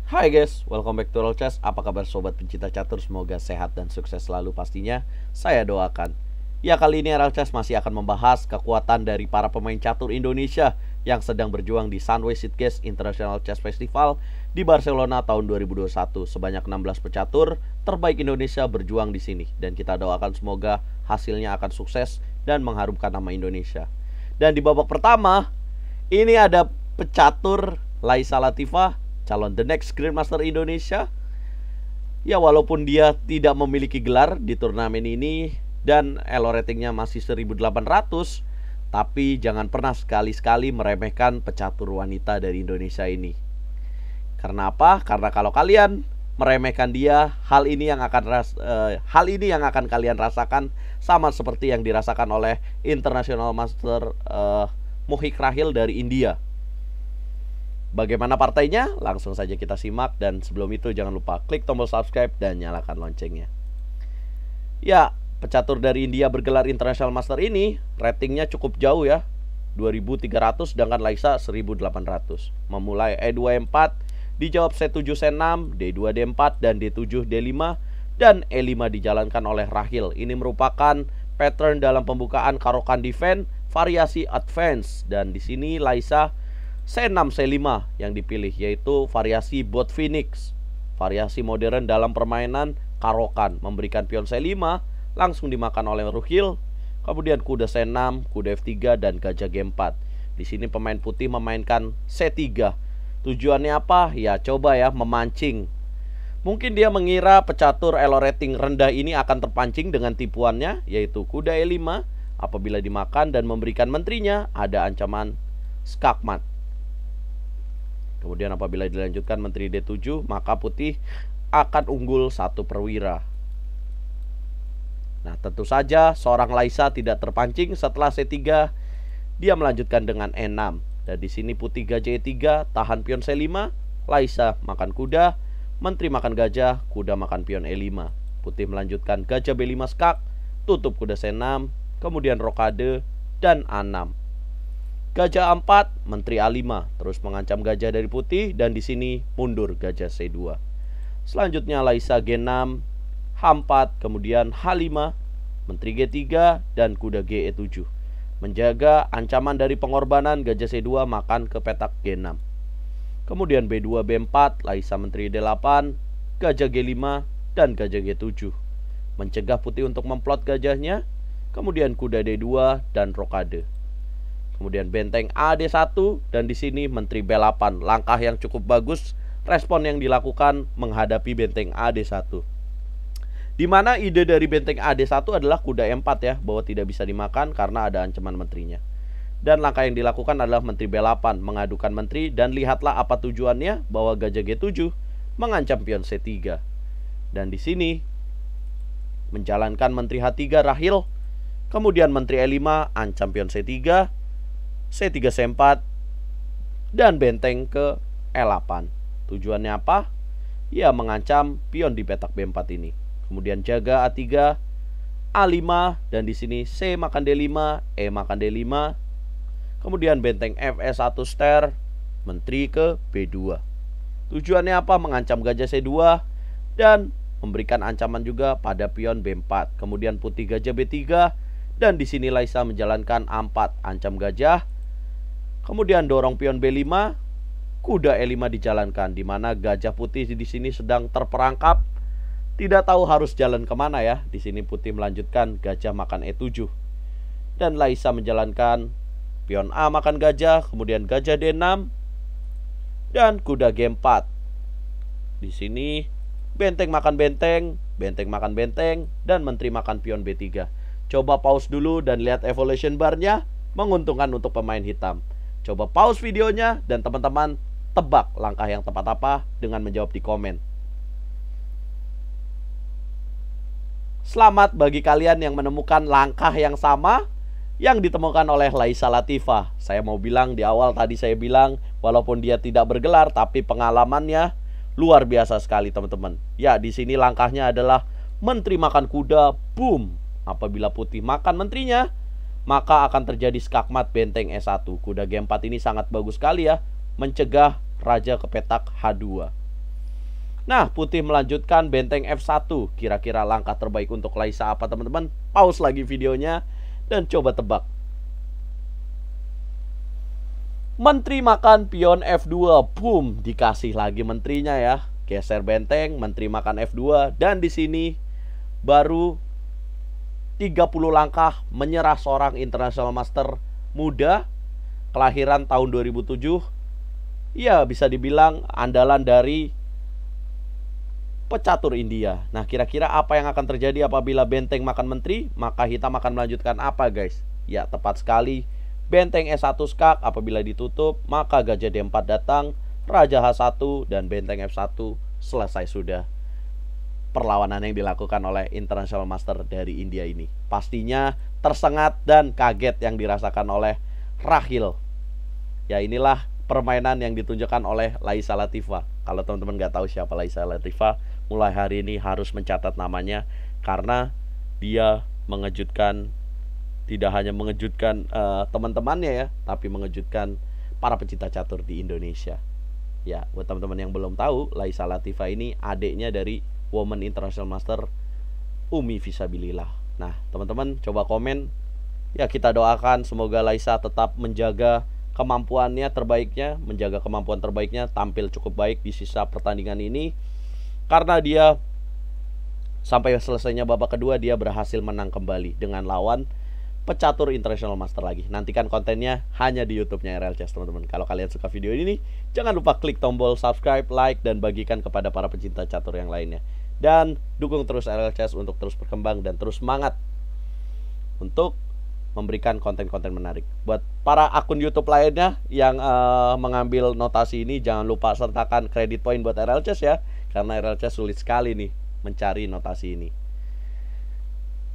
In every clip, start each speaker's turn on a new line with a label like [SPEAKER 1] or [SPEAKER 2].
[SPEAKER 1] Hai guys, welcome back to Roll Chess. Apa kabar sobat pencinta catur? Semoga sehat dan sukses selalu pastinya. Saya doakan. Ya, kali ini Roll Chess masih akan membahas kekuatan dari para pemain catur Indonesia yang sedang berjuang di Sunway Sitges International Chess Festival di Barcelona tahun 2021. Sebanyak 16 pecatur terbaik Indonesia berjuang di sini, dan kita doakan semoga hasilnya akan sukses dan mengharumkan nama Indonesia. Dan di babak pertama, ini ada pecatur Laisa Latifah, calon the next Grandmaster Indonesia. Ya, walaupun dia tidak memiliki gelar di turnamen ini dan elo ratingnya masih 1800, tapi jangan pernah sekali-sekali meremehkan pecatur wanita dari Indonesia ini. Karena apa? Karena kalau kalian meremehkan dia, hal ini yang akan kalian rasakan sama seperti yang dirasakan oleh International Master Mohik Rahil dari India. Bagaimana partainya? Langsung saja kita simak, dan sebelum itu jangan lupa klik tombol subscribe dan nyalakan loncengnya. Ya, pecatur dari India bergelar International Master ini ratingnya cukup jauh ya, 2300, sedangkan Laisa 1800. Memulai E2 E4, dijawab C7 C6, D2 D4, dan D7 D5, dan E5 dijalankan oleh Rahil. Ini merupakan pattern dalam pembukaan Caro-Kann defense variasi advance, dan di sini Laisa C6 C5 yang dipilih, yaitu variasi bot Phoenix, variasi modern dalam permainan Caro-Kann, memberikan pion C5 langsung dimakan oleh Rahil. Kemudian kuda C6, kuda F3, dan gajah G4. Di sini pemain putih memainkan C3. Tujuannya apa? Ya, coba ya, memancing. Mungkin dia mengira pecatur elo rating rendah ini akan terpancing dengan tipuannya, yaitu kuda E5. Apabila dimakan dan memberikan menterinya, ada ancaman skakmat. Kemudian apabila dilanjutkan menteri D7, maka putih akan unggul 1 perwira. Nah, tentu saja seorang Laisa tidak terpancing. Setelah C3, dia melanjutkan dengan E6. Dan di sini putih gajah E3, tahan pion C5, Laisa makan kuda, menteri makan gajah, kuda makan pion E5. Putih melanjutkan gajah B5 skak, tutup kuda C6, kemudian rokade, dan A6. Gajah A4, menteri A5, terus mengancam gajah dari putih, dan di sini mundur gajah C2. Selanjutnya Laisa G6, H4, kemudian H5, menteri G3, dan kuda GE7. Menjaga ancaman dari pengorbanan gajah C2 makan ke petak G6. Kemudian B2 B4, Laisa menteri D8, gajah G5, dan gajah G7. Mencegah putih untuk memplot gajahnya. Kemudian kuda D2 dan rokade. Kemudian benteng AD1, dan di sini menteri B8, langkah yang cukup bagus respon yang dilakukan menghadapi benteng AD1. Di mana ide dari benteng AD1 adalah kuda E4 ya, bahwa tidak bisa dimakan karena ada ancaman menterinya. Dan langkah yang dilakukan adalah menteri B8 mengadukan menteri, dan lihatlah apa tujuannya, bahwa gajah G7 mengancam pion C3. Dan di sini menjalankan menteri H3 Rahil, kemudian menteri E5 ancam pion C3, C3 C4, dan benteng ke E8. Tujuannya apa? Ya, mengancam pion di petak B4 ini. Kemudian jaga A3, A5, dan di sini C makan D5, E makan D5. Kemudian benteng Fs1 ster, menteri ke B2. Tujuannya apa? Mengancam gajah C2 dan memberikan ancaman juga pada pion B4. Kemudian putih gajah B3, dan di sini Laisa menjalankan A4, ancam gajah. Kemudian dorong pion B5, kuda E5 dijalankan, di mana gajah putih di sini sedang terperangkap, tidak tahu harus jalan kemana ya. Di sini putih melanjutkan gajah makan E7, dan Laisa menjalankan pion A makan gajah, kemudian gajah D6, dan kuda G4. Di sini benteng makan benteng, benteng makan benteng, dan menteri makan pion B3. Coba pause dulu dan lihat evolution bar-nya, menguntungkan untuk pemain hitam. Coba pause videonya dan teman-teman tebak langkah yang tepat apa dengan menjawab di komen. Selamat bagi kalian yang menemukan langkah yang sama yang ditemukan oleh Laisa Latifah. Saya mau bilang di awal tadi, saya bilang walaupun dia tidak bergelar, tapi pengalamannya luar biasa sekali teman-teman. Ya, di sini langkahnya adalah menteri makan kuda, boom. Apabila putih makan menterinya, maka akan terjadi skakmat benteng E1. Kuda G4 ini sangat bagus sekali ya, mencegah raja ke petak H2. Nah, putih melanjutkan benteng F1. Kira-kira langkah terbaik untuk Laisa apa teman-teman? Pause lagi videonya dan coba tebak. Menteri makan pion F2. Boom, dikasih lagi menterinya ya. Geser benteng, menteri makan F2. Dan di sini baru 30 langkah menyerah seorang International Master muda kelahiran tahun 2007. Ya, bisa dibilang andalan dari pecatur India. Nah, kira-kira apa yang akan terjadi apabila benteng makan menteri? Maka hitam akan melanjutkan apa, guys? Ya, tepat sekali. Benteng E1 skak apabila ditutup, maka gajah D4 datang, raja H1, dan benteng F1 selesai sudah perlawanan yang dilakukan oleh International Master dari India ini. Pastinya tersengat dan kaget yang dirasakan oleh Rahil. Ya, inilah permainan yang ditunjukkan oleh Laisa Latifah. Kalau teman-teman nggak tahu siapa Laisa Latifah, mulai hari ini harus mencatat namanya, karena dia mengejutkan, tidak hanya mengejutkan teman-temannya ya, tapi mengejutkan para pecinta catur di Indonesia. Ya, buat teman-teman yang belum tahu, Laisa Latifah ini adiknya dari Women International Master Umi Fisabilillah. Nah, teman-teman coba komen. Ya, kita doakan semoga Laisa tetap menjaga kemampuannya terbaiknya, menjaga kemampuan terbaiknya, tampil cukup baik di sisa pertandingan ini, karena dia sampai selesainya babak kedua dia berhasil menang kembali dengan lawan pecatur International Master lagi. Nantikan kontennya hanya di YouTube-nya RL Chess, teman-teman. Kalau kalian suka video ini, jangan lupa klik tombol subscribe, like, dan bagikan kepada para pecinta catur yang lainnya. Dan dukung terus RL Chess untuk terus berkembang dan terus semangat untuk memberikan konten-konten menarik. Buat para akun YouTube lainnya yang mengambil notasi ini, jangan lupa sertakan kredit point buat RL Chess ya, karena RL Chess sulit sekali nih mencari notasi ini.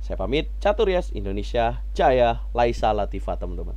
[SPEAKER 1] Saya pamit, Catur Yes Indonesia Jaya, Laisa Latifah teman-teman.